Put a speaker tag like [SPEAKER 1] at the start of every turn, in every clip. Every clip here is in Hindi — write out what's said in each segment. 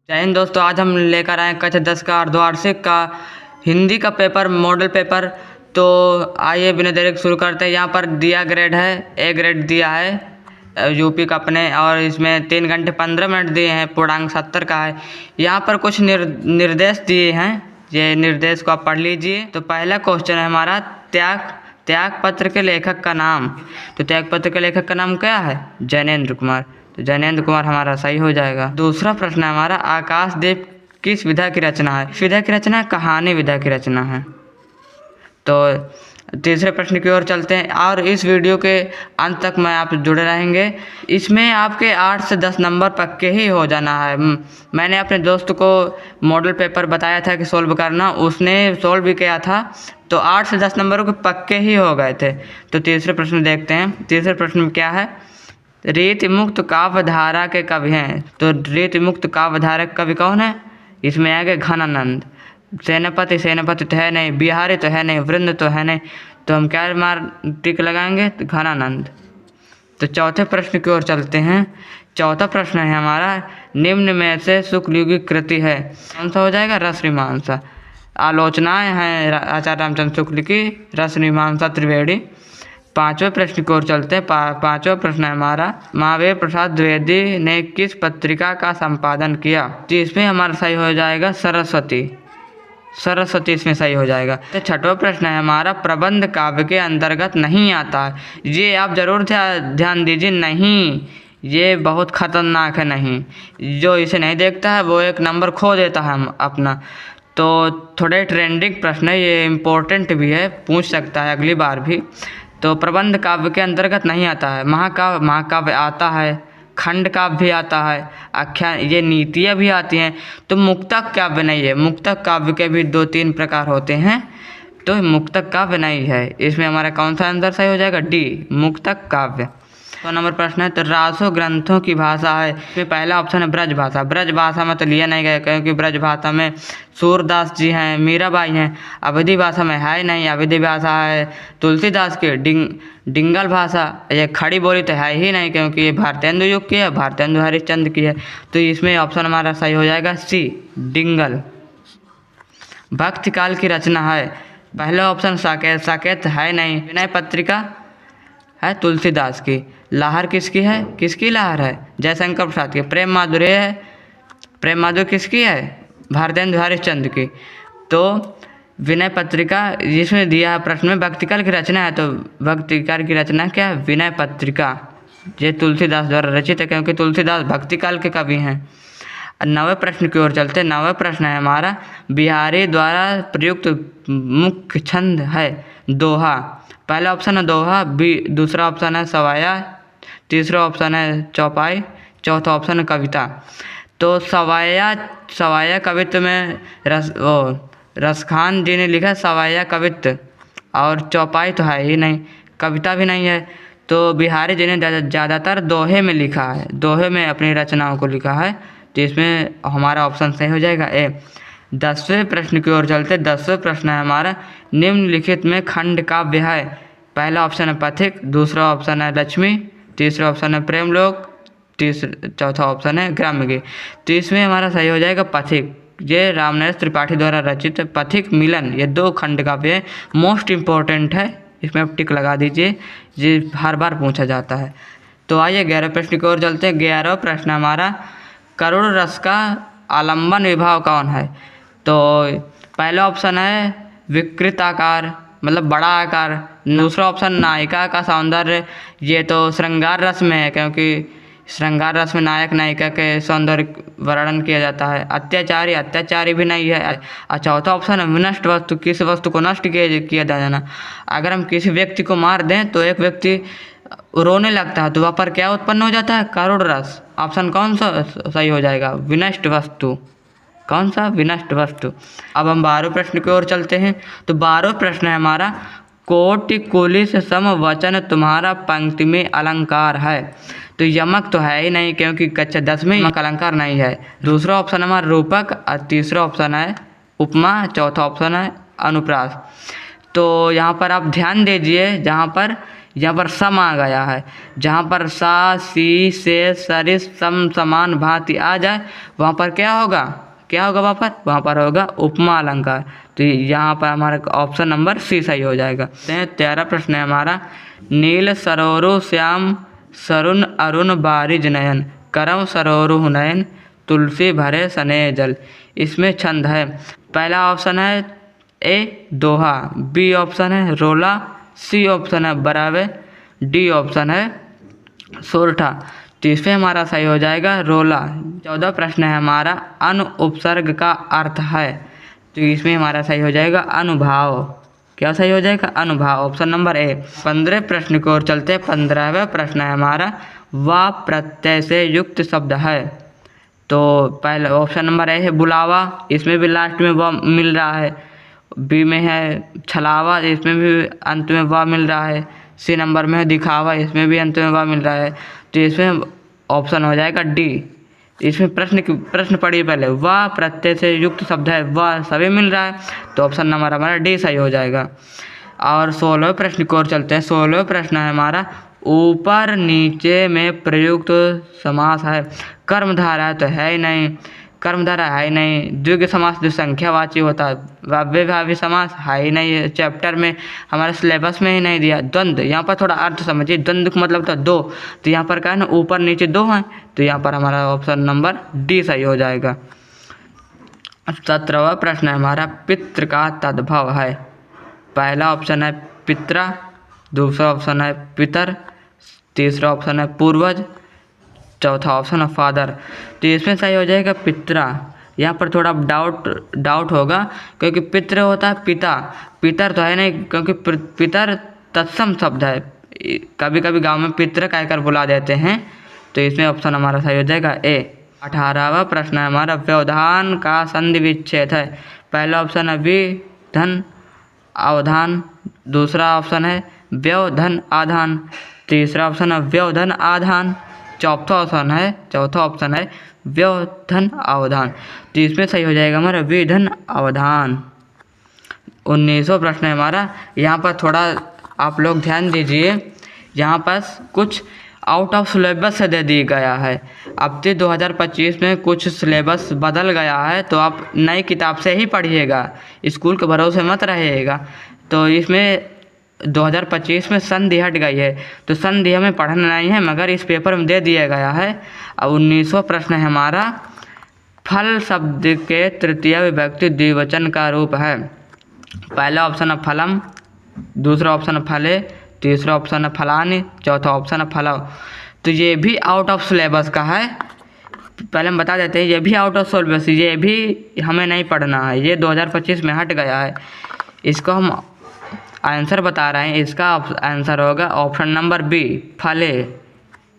[SPEAKER 1] जय हिंद दोस्तों, आज हम लेकर आए कक्षा 10 का अर्धवार्षिक का हिंदी का पेपर मॉडल पेपर। तो आइए बिना देरी के शुरू करते हैं। यहाँ पर दिया ग्रेड है, ए ग्रेड दिया है यूपी का अपने, और इसमें 3 घंटे 15 मिनट दिए हैं, पूर्णांक 70 का है। यहाँ पर कुछ निर्देश दिए हैं, ये निर्देश को आप पढ़ लीजिए। तो पहला क्वेश्चन है हमारा त्याग पत्र के लेखक का नाम। तो त्याग पत्र के लेखक का नाम क्या है? जैनेन्द्र कुमार। तो जैनेन्द्र कुमार हमारा सही हो जाएगा। दूसरा प्रश्न है हमारा, आकाशदीप किस विधा की रचना है? विधा की रचना है, कहानी विधा की रचना है। तो तीसरे प्रश्न की ओर चलते हैं, और इस वीडियो के अंत तक मैं आप जुड़े रहेंगे। इसमें आपके 8 से 10 नंबर पक्के ही हो जाना है। मैंने अपने दोस्त को मॉडल पेपर बताया था कि सोल्व करना, उसने सोल्व भी किया था, तो 8 से 10 नंबरों के पक्के ही हो गए थे। तो तीसरे प्रश्न देखते हैं। तीसरे प्रश्न में क्या है? रीति मुक्त काव्य धारा के कवि हैं। तो रीति मुक्त काव्य धारा के कवि कौन है? इसमें आएगा घनानंद। सेनापति तो है नहीं, बिहारी तो है नहीं, वृंद तो है नहीं, तो हम क्या टिक लगाएंगे? तो घनानंद। तो चौथे प्रश्न की ओर चलते हैं। चौथा प्रश्न है हमारा, निम्न में से शुक्ल की कृति है? कौन सा हो जाएगा? रसमीमांसा। आलोचनाएं हैं आचार्य रामचंद्र शुक्ल की, रसमीमांसा त्रिवेणी। पांचवें प्रश्न की ओर चलते हैं। पांचवा प्रश्न है हमारा, महावीर प्रसाद द्विवेदी ने किस पत्रिका का संपादन किया? तो इसमें हमारा सही हो जाएगा सरस्वती इसमें सही हो जाएगा। तो छठवां प्रश्न है हमारा, प्रबंध काव्य के अंतर्गत नहीं आता है। ये आप जरूर ध्यान दीजिए, नहीं, ये बहुत खतरनाक है। नहीं, जो इसे नहीं देखता है वो 1 नंबर खो देता है हम अपना। तो थोड़े ट्रेंडिंग प्रश्न है, ये इम्पोर्टेंट भी है, पूछ सकता है अगली बार भी। तो प्रबंध काव्य के अंतर्गत नहीं आता है। महाकाव्य आता है, खंड काव्य भी आता है, आख्यान, ये नीतियाँ भी आती हैं। तो मुक्तक काव्य नहीं है। मुक्तक काव्य के भी 2-3 प्रकार होते हैं, तो मुक्तक काव्य नहीं है। इसमें हमारा कौन सा आंसर सही हो जाएगा? डी, मुक्तक काव्य। तो नंबर प्रश्न है, तो रासो ग्रंथों की भाषा है। इसमें पहला ऑप्शन है ब्रज भाषा। ब्रज भाषा में तो लिया नहीं गया, क्योंकि ब्रज भाषा में सूरदास जी हैं, मीराबाई हैं। अवधी भाषा में है नहीं, अवधी भाषा है तुलसीदास की। डिंगल भाषा, ये खड़ी बोली तो है ही नहीं, क्योंकि ये भारतेंदु युग की है, भारतेंदु हरिश्चंद्र की है। तो इसमें ऑप्शन हमारा सही हो जाएगा सी, डिंगल। भक्ति काल की रचना है। पहला ऑप्शन साकेत है नहीं। विनय पत्रिका है तुलसीदास की। लहर किसकी है? किसकी लहर है? जयशंकर प्रसाद की। प्रेम माधुर्य है, प्रेम माधुर्य किसकी है? भारतेंदु हरिश्चंद्र की। तो विनय पत्रिका, जिसमें दिया है प्रश्न में भक्तिकाल की रचना है, तो भक्तिकाल की रचना क्या है? विनय पत्रिका। ये तुलसीदास द्वारा रचित है, क्योंकि तुलसीदास भक्तिकाल के कवि हैं। 9वें प्रश्न की ओर चलते हैं। 9वां प्रश्न है हमारा, बिहारी द्वारा प्रयुक्त मुख्य छंद है दोहा। पहला ऑप्शन है दोहा, दूसरा ऑप्शन है सवाया, तीसरा ऑप्शन है चौपाई, चौथा ऑप्शन है कविता। तो सवाया कवित्व में रसखान जी ने लिखा सवाया कवित्व, और चौपाई तो है ही नहीं, कविता भी नहीं है। तो बिहारी जी ने ज़्यादातर दोहे में लिखा है, दोहे में अपनी रचनाओं को लिखा है। तो इसमें हमारा ऑप्शन सही हो जाएगा ए। 10वें प्रश्न की ओर चलते। 10वें प्रश्न है हमारा, निम्नलिखित में खंड काव्य है? पहला ऑप्शन है पथिक, दूसरा ऑप्शन है लक्ष्मी, तीसरा ऑप्शन है प्रेमलोक, चौथा ऑप्शन है ग्राम्य गीत। तो इसमें हमारा सही हो जाएगा पथिक। ये रामनरेश त्रिपाठी द्वारा रचित पथिक मिलन, ये 2 खंड काव्य है, मोस्ट इम्पोर्टेंट है, इसमें आप टिक लगा दीजिए, ये हर बार पूछा जाता है। तो आइए 11वें प्रश्न की ओर चलते हैं। 11वां प्रश्न हमारा, करुण रस का आलम्बन विभाव कौन है? तो पहला ऑप्शन है विकृत आकार, मतलब बड़ा आकार। दूसरा ऑप्शन नायिका का सौंदर्य, ये तो श्रृंगार रस में है, क्योंकि श्रृंगार रस में नायक नायिका के सौंदर्य वर्णन किया जाता है। अत्याचारी भी नहीं है। और चौथा ऑप्शन है विनष्ट वस्तु, किसी वस्तु को नष्ट किया जाना। अगर हम किसी व्यक्ति को मार दें तो एक व्यक्ति रोने लगता है, तो वहाँ पर क्या उत्पन्न हो जाता है? करुण रस। ऑप्शन कौन सा सही हो जाएगा? विनष्ट वस्तु। कौन सा? विनष्ट वस्तु। अब हम 12वें प्रश्न की ओर चलते हैं। तो 12वां प्रश्न है हमारा, कोटि कुलिस सम वचन तुम्हारा पंक्ति में अलंकार है। तो यमक तो है ही नहीं, क्योंकि कक्षा 10 में यमक अलंकार नहीं है। दूसरा ऑप्शन हमारा रूपक, और तीसरा ऑप्शन है उपमा, चौथा ऑप्शन है अनुप्रास। तो यहाँ पर आप ध्यान दीजिए, जहाँ पर यहाँ पर सम आ गया है। जहाँ पर सा, सी, से, सरिस, सम, समान, भांति आ जाए वहाँ पर क्या होगा वहाँ पर होगा उपमा अलंकार। तो यहाँ पर हमारा ऑप्शन नंबर सी सही हो जाएगा। 13 प्रश्न है हमारा, नील सरोरु श्याम सरुण अरुण बारिज नयन करम सरोरु नयन तुलसी भरे सने जल। इसमें छंद है, पहला ऑप्शन है ए दोहा, बी ऑप्शन है रोला, सी ऑप्शन है बरावे, डी ऑप्शन है सोरठा। तो इसमें हमारा सही हो जाएगा रोला। 14 प्रश्न है हमारा, अनु उपसर्ग का अर्थ है। तो इसमें हमारा सही हो जाएगा अनुभाव। क्या सही हो जाएगा? अनुभाव, ऑप्शन नंबर ए। 15 प्रश्न की ओर चलते हैं। 15वां प्रश्न है हमारा, वा प्रत्यय से युक्त शब्द है। तो पहला ऑप्शन नंबर ए है बुलावा, इसमें भी लास्ट में वा मिल रहा है। बी में है छलावा, इसमें भी अंत में वा मिल रहा है। सी नंबर में है दिखावा, इसमें भी अंत में वा मिल रहा है। तो इसमें ऑप्शन हो जाएगा डी। इसमें प्रश्न पढ़िए पहले, वाह प्रत्यय से युक्त शब्द है, वाह सभी मिल रहा है, तो ऑप्शन नंबर हमारा डी सही हो जाएगा। और 16वें प्रश्न की ओर चलते हैं। 16वें प्रश्न है हमारा, ऊपर नीचे में प्रयुक्त समास है। कर्मधारा तो है ही नहीं, कर्मधारा है ही नहीं। द्विगु समास जो संख्यावाची होता है, अव्ययभावी समास है ही नहीं, चैप्टर में हमारे सिलेबस में ही नहीं दिया। द्वंद्व, यहाँ पर थोड़ा अर्थ समझिए, द्वंद्व का मतलब था दो, तो यहाँ पर क्या है ना, ऊपर नीचे दो हैं, तो यहाँ पर हमारा ऑप्शन नंबर डी सही हो जाएगा। 17वां प्रश्न है हमारा, पितृ का तद्भव है। पहला ऑप्शन है पित्रा, दूसरा ऑप्शन है पितर, तीसरा ऑप्शन है पूर्वज, चौथा ऑप्शन है फादर। तो इसमें सही हो जाएगा पित्रा। यहाँ पर थोड़ा डाउट होगा, क्योंकि पितृ होता है पिता, पितर तो है नहीं, क्योंकि पितर तत्सम शब्द है। कभी कभी गांव में पितृ कहकर बुला देते हैं, तो इसमें ऑप्शन हमारा सही हो जाएगा ए। 18वां प्रश्न है हमारा, व्यवधान का संधि विच्छेद है। पहला ऑप्शन है विधन अवधान, दूसरा ऑप्शन है व्यवधन आधान, तीसरा ऑप्शन है व्यवधन आधान, चौथा ऑप्शन है व्यवधन अवधान। तो इसमें सही हो जाएगा हमारा विधन अवधान। 19वां प्रश्न है हमारा, यहाँ पर थोड़ा आप लोग ध्यान दीजिए, यहाँ पर कुछ आउट ऑफ सिलेबस से दे दी गया है। अब तो 2025 में कुछ सिलेबस बदल गया है, तो आप नई किताब से ही पढ़िएगा, स्कूल के भरोसे मत रहिएगा। तो इसमें 2025 में संधि हट गई है, तो संधि हमें पढ़ना नहीं है, मगर इस पेपर में दे दिया गया है। अब 19वां प्रश्न है हमारा, फल शब्द के तृतीय विभक्ति द्विवचन का रूप है। पहला ऑप्शन है फलम, दूसरा ऑप्शन है फले, तीसरा ऑप्शन है फलानी, चौथा ऑप्शन है फलव। तो ये भी आउट ऑफ सिलेबस का है, पहले हम बता देते हैं, ये भी आउट ऑफ सिलेबस, ये भी हमें नहीं पढ़ना है, ये 2025 में हट गया है। इसको हम आंसर बता रहे हैं, इसका आंसर होगा ऑप्शन नंबर बी फले,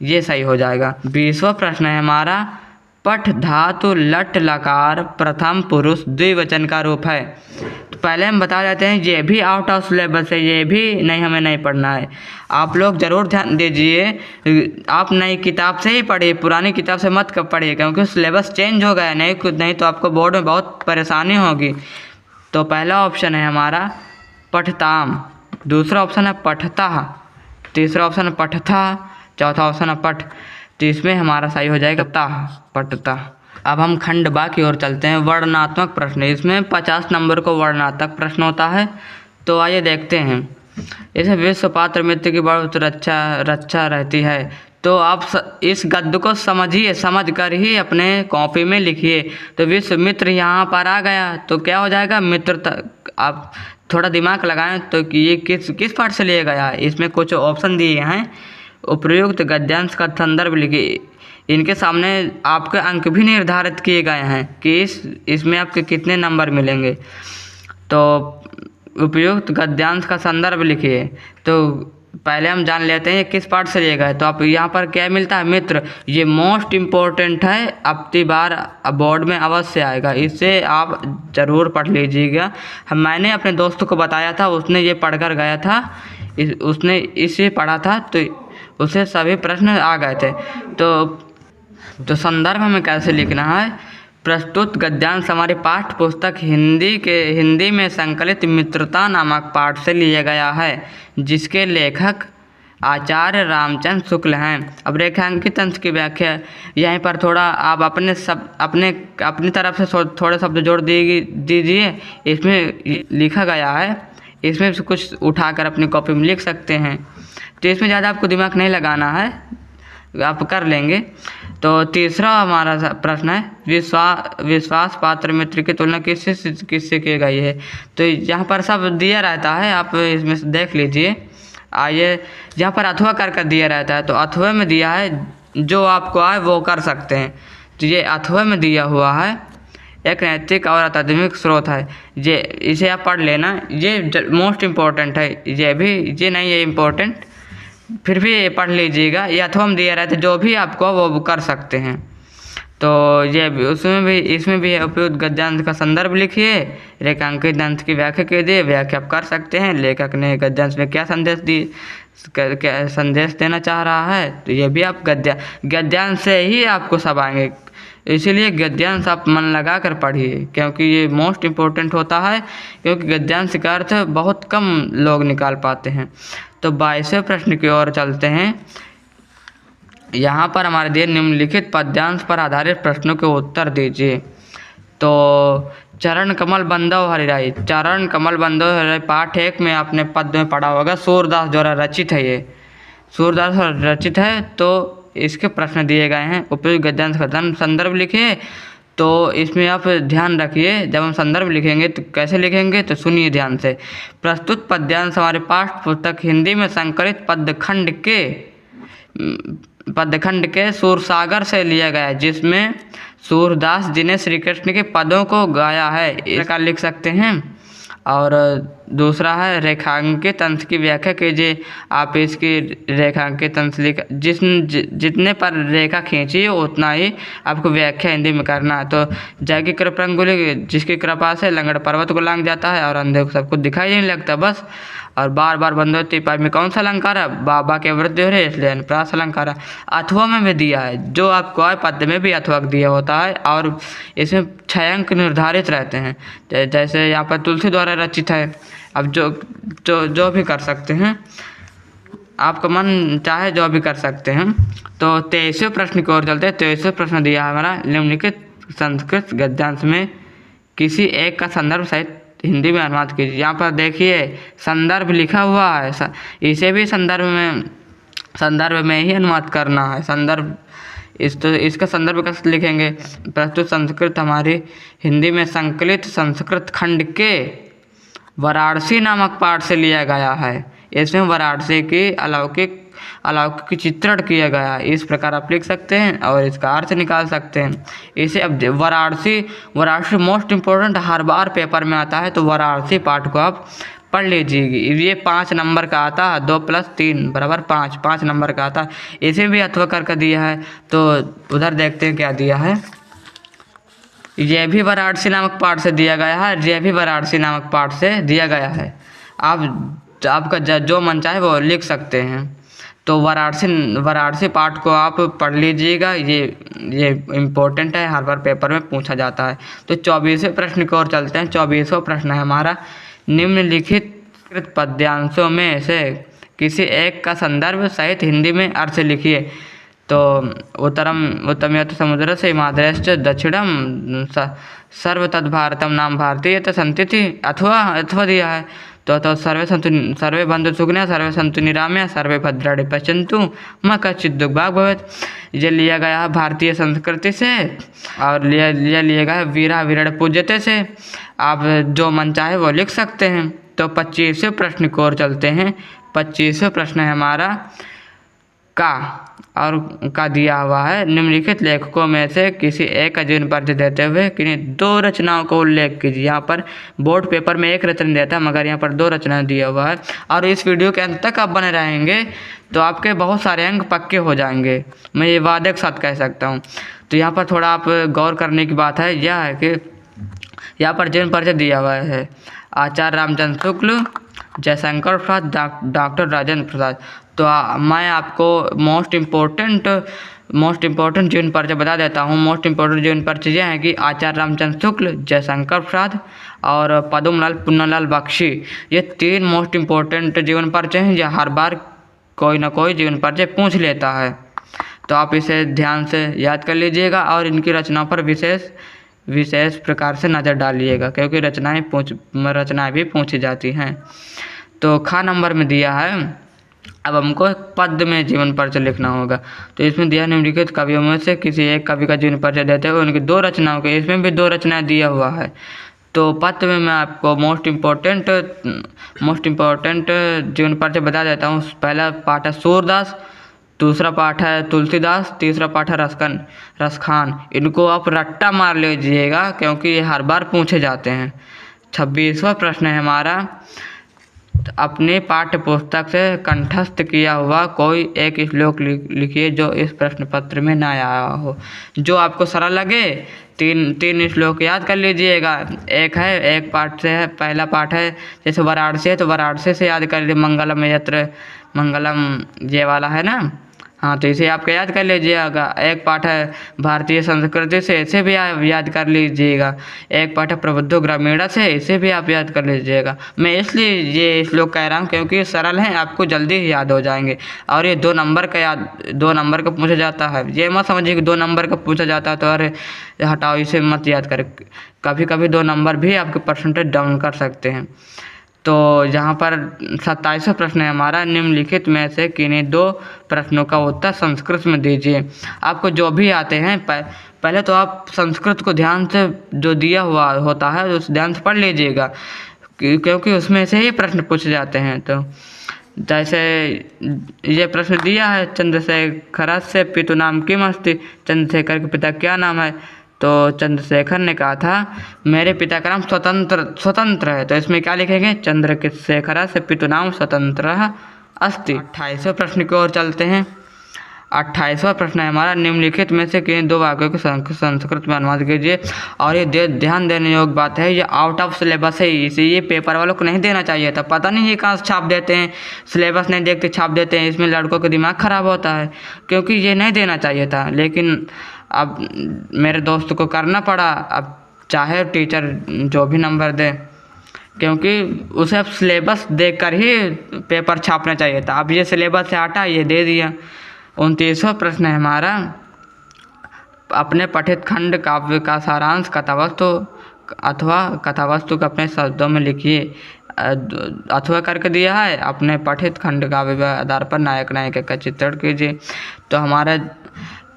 [SPEAKER 1] ये सही हो जाएगा। 20वां प्रश्न है हमारा, पठ धातु लट लकार प्रथम पुरुष द्विवचन का रूप है। तो पहले हम बता देते हैं, ये भी आउट ऑफ सिलेबस है, ये भी नहीं हमें नहीं पढ़ना है। आप लोग ज़रूर ध्यान दीजिए, आप नई किताब से ही पढ़िए, पुरानी किताब से मत पढ़िए, क्योंकि सिलेबस चेंज हो गया है, नहीं तो आपको बोर्ड में बहुत परेशानी होगी। तो पहला ऑप्शन है हमारा पठताम, दूसरा ऑप्शन है पठता, तीसरा ऑप्शन है पठथा, चौथा ऑप्शन है पठ। तो इसमें हमारा सही हो जाएगा पठता। अब हम खंड बा की ओर चलते हैं। वर्णनात्मक प्रश्न, इसमें 50 नंबर को वर्णनात्मक प्रश्न होता है। तो आइए देखते हैं। इसे विश्व पात्र मित्र की बहुत रक्षा रहती है। तो आप इस गद्य को समझिए, समझ कर ही अपने कॉपी में लिखिए। तो विश्व मित्र यहाँ पर आ गया, तो क्या हो जाएगा मित्रता। आप थोड़ा दिमाग लगाएं तो कि ये किस पाठ से लिया गया है। इसमें कुछ ऑप्शन दिए हैं, उपयुक्त गद्यांश का संदर्भ लिखिए। इनके सामने आपके अंक भी निर्धारित किए गए हैं कि इसमें आपके कितने नंबर मिलेंगे। तो उपयुक्त गद्यांश का संदर्भ लिखिए। तो पहले हम जान लेते हैं ये किस पाठ से लिया गया है। तो आप यहाँ पर क्या मिलता है मित्र, ये मोस्ट इम्पोर्टेंट है, अब की बार बोर्ड में अवश्य आएगा, इससे आप ज़रूर पढ़ लीजिएगा। मैंने अपने दोस्त को बताया था, उसने ये पढ़ कर गया था, उसने इसे पढ़ा था, तो उसे सभी प्रश्न आ गए थे। तो संदर्भ हमें कैसे लिखना है। प्रस्तुत गद्यांश हमारी पाठ्य पुस्तक हिंदी में संकलित मित्रता नामक पाठ से लिया गया है, जिसके लेखक आचार्य रामचंद्र शुक्ल हैं। अब रेखांकित अंश की व्याख्या यहीं पर थोड़ा आप अपनी तरफ से थोड़े शब्द जोड़ दीजिए। इसमें लिखा गया है, इसमें से कुछ उठाकर अपनी कॉपी में लिख सकते हैं। तो इसमें ज़्यादा आपको दिमाग नहीं लगाना है, आप कर लेंगे। तो तीसरा हमारा प्रश्न है, विश्वास पात्र मित्र की तुलना किससे की गई है। तो यहाँ पर सब दिया रहता है, आप इसमें से देख लीजिए। आइए, यहाँ पर अथवा कर दिया रहता है, तो अथवा में दिया है जो आपको आए वो कर सकते हैं। तो ये अथवा में दिया हुआ है, एक नैतिक और अकादमिक स्रोत है। ये इसे आप पढ़ लेना, ये मोस्ट इम्पोर्टेंट है। ये नहीं है इम्पोर्टेंट, फिर भी पढ़ लीजिएगा। ये अथवा में दिया रहता है, जो भी आपको वो कर सकते हैं। तो ये इसमें भी उपयुक्त गद्यांश का संदर्भ लिखिए, रेखांकित अंश की व्याख्या कीजिए। व्याख्या आप कर सकते हैं, लेखक ने गद्यांश में क्या संदेश देना चाह रहा है। तो ये भी आप गद्यांश से ही आपको सब आएंगे, इसीलिए गद्यांश आप मन लगा कर पढ़िए, क्योंकि ये मोस्ट इम्पोर्टेंट होता है, क्योंकि गद्यांश का अर्थ बहुत कम लोग निकाल पाते हैं। तो 22वें प्रश्न की ओर चलते हैं। यहाँ पर हमारे दिए निम्नलिखित पद्यांश पर आधारित प्रश्नों के उत्तर दीजिए। तो चरण कमल बंधव हरिराई, चरण कमल बंधव हरिराई पाठ 1 में आपने पद में पढ़ा होगा। सूरदास द्वारा रचित है, ये सूरदास रचित है। तो इसके प्रश्न दिए गए हैं। उपयुक्त गद्यांश का संदर्भ लिखिए। तो इसमें आप ध्यान रखिए, जब हम संदर्भ लिखेंगे तो कैसे लिखेंगे, तो सुनिए ध्यान से। प्रस्तुत पद्यांश हमारे पाठ्य पुस्तक हिंदी में संकलित पदखंड के सूरसागर से लिया गया है, जिसमें सूरदास जी ने श्री कृष्ण के पदों को गाया है, इस प्रकार लिख सकते हैं। और दूसरा है रेखांकित अंश की व्याख्या कीजिए। आप इसकी रेखांकित अंश जितने पर रेखा खींचिए उतना ही आपको व्याख्या हिंदी में करना है। तो जय की कृपा अंगुली जिसकी कृपा से लंगड़ पर्वत को लांग जाता है और अंधे को सब कुछ दिखाई नहीं लगता बस। और बार बार बंधोती पाई में कौन सा अलंकार है, बाबा के वृद्धि हो रहे इसलिए अनुप्रास अलंकार है। अथवा में भी दिया है, जो आपको आए पद में भी अथवा दिया होता है, और इसमें 6 अंक निर्धारित रहते हैं। जैसे यहाँ पर तुलसी द्वारा रचित है। अब जो भी कर सकते हैं, आपका मन चाहे जो भी कर सकते हैं। तो 23वें प्रश्न की ओर चलते हैं। 23वें प्रश्न दिया है हमारा, निम्नलिखित संस्कृत गद्यांश में किसी एक का संदर्भ सहित हिंदी में अनुवाद कीजिए। यहाँ पर देखिए संदर्भ लिखा हुआ है, इसे भी संदर्भ में ही अनुवाद करना है। संदर्भ इसका संदर्भ कैसे लिखेंगे। प्रस्तुत संस्कृत हमारी हिंदी में संकलित संस्कृत खंड के वाराणसी नामक पाठ से लिया गया है। इसमें वाराणसी की अलौकिक चित्रण किया गया है। इस प्रकार आप लिख सकते हैं और इसका अर्थ निकाल सकते हैं। इसे अब वाराणसी मोस्ट इम्पोर्टेंट हर बार पेपर में आता है, तो वाराणसी पाठ को आप पढ़ लीजिए। ये 5 नंबर का आता है, 2 + 3 = 5 नंबर का आता है। इसे भी अथवा करके दिया है। तो उधर देखते हैं क्या दिया है। यह भी वाराणसी नामक पाठ से दिया गया है, यह भी वाराणसी नामक पाठ से दिया गया है। आपका जो मन चाहे वो लिख सकते हैं। तो वाराणसी पाठ को आप पढ़ लीजिएगा, ये इम्पोर्टेंट है, हर बार पेपर में पूछा जाता है। तो 24वें प्रश्न की ओर चलते हैं। 24वां प्रश्न है हमारा, निम्नलिखित पद्यांशों में से किसी एक का संदर्भ सहित हिंदी में अर्थ लिखिए। तो उत्तम समुद्र से हिमाद्रश्च दक्षिणम सर्वतद् भारतम नाम भारतीय संतिथि अथवा दिया है। तो सर्वे बंधु सुखिनः सर्वे सन्तु निरामया सर्वे भद्राणि पश्यन्तु मा कश्चित् दुर्भाग् भवेत्। ये लिया गया है भारतीय संस्कृति से, और लिया गया है वीरा विरड पूज्यते से। आप जो मन चाहे वो लिख सकते हैं। तो 25वें प्रश्न की ओर चलते हैं। 25वें प्रश्न है हमारा का दिया हुआ है, निम्नलिखित लेखकों में से किसी एक का जीवन परिचय देते हुए किन्हीं 2 रचनाओं का उल्लेख कीजिए। यहाँ पर बोर्ड पेपर में 1 रचना देता है, मगर यहाँ पर 2 रचना दिया हुआ है। और इस वीडियो के अंत तक आप बने रहेंगे तो आपके बहुत सारे अंक पक्के हो जाएंगे, मैं ये वादे के साथ कह सकता हूँ। तो यहाँ पर थोड़ा आप गौर करने की बात है, यह है कि यहाँ पर जीवन परिचय दिया हुआ है आचार्य रामचंद्र शुक्ल, जयशंकर प्रसाद, डॉक्टर राजेंद्र प्रसाद। तो मैं आपको मोस्ट इम्पोर्टेंट जीवन परिचय बता देता हूँ। मोस्ट इम्पोर्टेंट जीवन परिचय यह है कि आचार्य रामचंद्र शुक्ल, जयशंकर प्रसाद और पद्मलाल पुन्नालाल बख्शी, ये 3 मोस्ट इम्पोर्टेंट जीवन परिचय हैं जो हर बार कोई ना कोई जीवन परिचय पूछ लेता है। तो आप इसे ध्यान से याद कर लीजिएगा और इनकी रचनाओं पर विशेष प्रकार से नज़र डालिएगा, क्योंकि रचनाएं भी पूछी जाती हैं। तो ख नंबर में दिया है, अब हमको पद्य में जीवन परिचय लिखना होगा। तो इसमें दिया निम्नलिखित कवियों में से किसी एक कवि का जीवन परिचय देते हुए उनकी 2 रचनाओं के, इसमें भी 2 रचनाएं दिया हुआ है। तो पद्य में मैं आपको मोस्ट इम्पोर्टेंट जीवन परिचय बता देता हूँ। पहला पाठ है सूरदास, दूसरा पाठ है तुलसीदास, तीसरा पाठ है रसखान। इनको आप रट्टा मार लीजिएगा, क्योंकि ये हर बार पूछे जाते हैं। 26वां प्रश्न है हमारा, अपने पाठ्य पुस्तक से कंठस्थ किया हुआ कोई एक श्लोक लिखिए जो इस प्रश्न पत्र में ना आया हो। जो आपको सरल लगे, तीन श्लोक याद कर लीजिएगा। एक पाठ से है, पहला पाठ है जैसे वाराणसी है तो वाराणसी से याद कर लीजिए, मंगलम ये वाला है ना, हाँ तो इसे आपको याद कर लीजिएगा। एक पाठ है भारतीय संस्कृति से, इसे भी आप याद कर लीजिएगा। एक पाठ है प्रबुद्ध ग्रामीणा से, इसे भी आप याद कर लीजिएगा। मैं इसलिए ये श्लोक कह रहा हूँ क्योंकि सरल हैं, आपको जल्दी ही याद हो जाएंगे। और ये 2 नंबर का पूछा जाता है। ये मत समझिए कि 2 नंबर का पूछा जाता है तो अरे हटाओ, इसे मत याद करें। कभी कभी 2 नंबर भी आपके परसेंटेज डाउन कर सकते हैं। तो यहाँ पर 27वां प्रश्न है हमारा, निम्नलिखित में से किन्हीं 2 प्रश्नों का उत्तर संस्कृत में दीजिए। आपको जो भी आते हैं पहले तो आप संस्कृत को ध्यान से, जो दिया हुआ होता है उस ध्यान से पढ़ लीजिएगा, क्योंकि उसमें से ही प्रश्न पूछे जाते हैं। तो जैसे ये प्रश्न दिया है, चंद्रशेखरस्य पितु नाम किम अस्ति, चंद्रशेखर के पिता क्या नाम है। तो चंद्रशेखर ने कहा था मेरे पिता का नाम स्वतंत्र है। तो इसमें क्या लिखेंगे, चंद्रशेखर से पितु नाम स्वतंत्र अस्ति। 28वें प्रश्न की ओर चलते हैं। 28वां प्रश्न है हमारा, निम्नलिखित में से किन 2 वाक्यों को संस्कृत में अनुवाद कीजिए। और ये ध्यान देने योग्य बात है, ये आउट ऑफ सिलेबस है, इसे ये पेपर वालों को नहीं देना चाहिए था। पता नहीं ये कहाँ से छाप देते हैं, सिलेबस नहीं देखते छाप देते हैं। इसमें लड़कों का दिमाग ख़राब होता है, क्योंकि ये नहीं देना चाहिए था। लेकिन अब मेरे दोस्त को करना पड़ा, अब चाहे टीचर जो भी नंबर दे, क्योंकि उसे अब सिलेबस देखकर ही पेपर छापना चाहिए था। अब ये सिलेबस से हटा, ये दे दिया। 29वां प्रश्न है हमारा, अपने पठित खंड काव्य का सारांश कथावस्तु को अपने शब्दों में लिखिए। अथवा करके दिया है, अपने पठित खंड काव्य के आधार पर नायक नायिका का चित्रण कीजिए।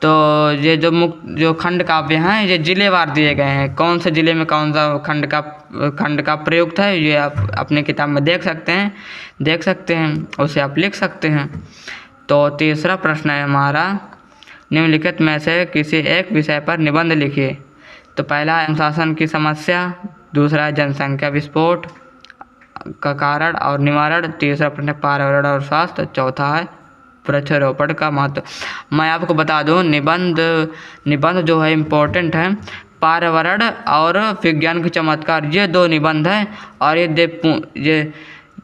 [SPEAKER 1] तो ये जो खंड काव्य हैं ये जिलेवार दिए गए हैं, कौन से ज़िले में कौन सा खंड का प्रयुक्त है, ये आप अपनी किताब में देख सकते हैं, उसे आप लिख सकते हैं। तो 3रा प्रश्न है हमारा, निम्नलिखित में से किसी एक विषय पर निबंध लिखिए। तो पहला है अनुशासन की समस्या, दूसरा है जनसंख्या विस्फोट का कारण और निवारण, तीसरा प्रश्न पर्यावरण और स्वास्थ्य, चौथा है वृक्षारोपण का महत्व। मैं आपको बता दूं, निबंध जो है इम्पोर्टेंट है। पर्यावरण और विज्ञान के चमत्कार, ये 2 निबंध हैं। और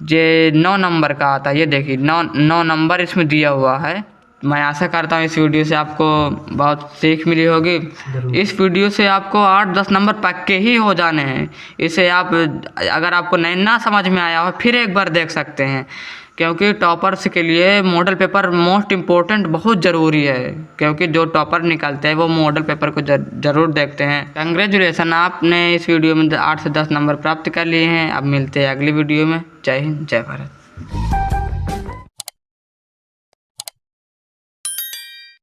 [SPEAKER 1] ये 9 नंबर का आता है। ये देखिए 9 नंबर इसमें दिया हुआ है। मैं आशा करता हूँ इस वीडियो से आपको बहुत सीख मिली होगी। इस वीडियो से आपको 8-10 नंबर पक्के ही हो जाने हैं। इसे आप, अगर आपको ना समझ में आया हो, फिर एक बार देख सकते हैं, क्योंकि टॉपर्स के लिए मॉडल पेपर मोस्ट इम्पोर्टेंट बहुत ज़रूरी है। क्योंकि जो टॉपर निकलते हैं वो मॉडल पेपर को ज़रूर देखते हैं। कंग्रेचुलेसन, आपने इस वीडियो में 8 से 10 नंबर प्राप्त कर लिए हैं। अब मिलते हैं अगली वीडियो में। जय हिंद, जय भारत।